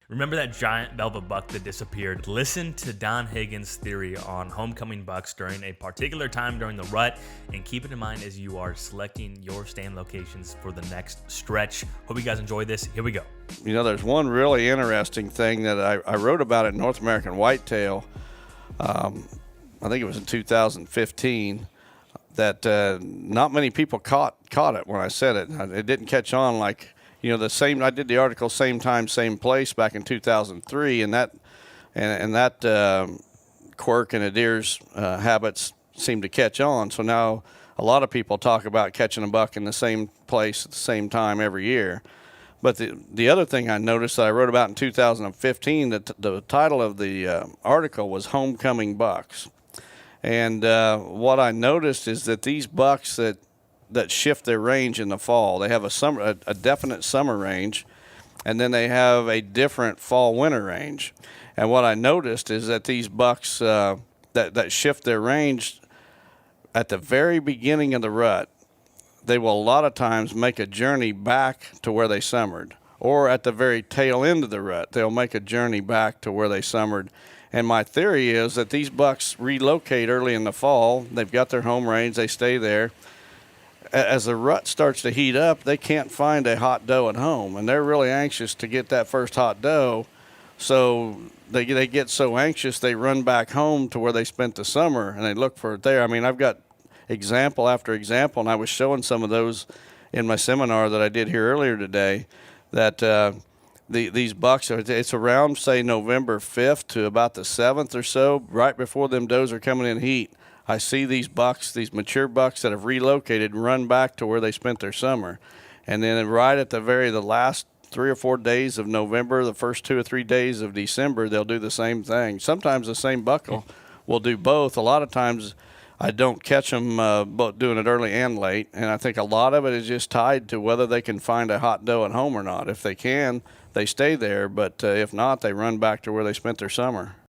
Remember that giant velvet buck that disappeared? Listen to Don Higgins' theory on homecoming bucks during a particular time during the rut, and keep it in mind as you are selecting your stand locations for the next stretch. Hope you guys enjoy this. Here we go. You know, there's one really interesting thing that I wrote about in North American Whitetail. I think it was in 2015. That not many people caught it when I said it. It didn't catch on like. You know, I did the article same time, same place back in 2003, and that quirk in a deer's habits seemed to catch on. So now a lot of people talk about catching a buck in the same place at the same time every year. But the other thing I noticed that I wrote about in 2015, that the title of the article was Homecoming Bucks. And what I noticed is that these bucks that shift their range in the fall. They have a definite summer range, and then they have a different fall-winter range. And what I noticed is that these bucks that shift their range at the very beginning of the rut, they will a lot of times make a journey back to where they summered. Or at the very tail end of the rut, they'll make a journey back to where they summered. And my theory is that these bucks relocate early in the fall. They've got their home range. They stay there. As the rut starts to heat up, they can't find a hot doe at home, and they're really anxious to get that first hot doe. So they get so anxious they run back home to where they spent the summer, and they look for it there. I mean, I've got example after example, and I was showing some of those in my seminar that I did here earlier today, that these bucks, it's around, say, November 5th to about the 7th or so, right before them does are coming in heat. I see these bucks, these mature bucks that have relocated, run back to where they spent their summer. And then right at the last 3 or 4 days of November, the first 2 or 3 days of December, they'll do the same thing. Sometimes the same buck will do both. A lot of times I don't catch them both doing it early and late. And I think a lot of it is just tied to whether they can find a hot doe at home or not. If they can, they stay there. But if not, they run back to where they spent their summer.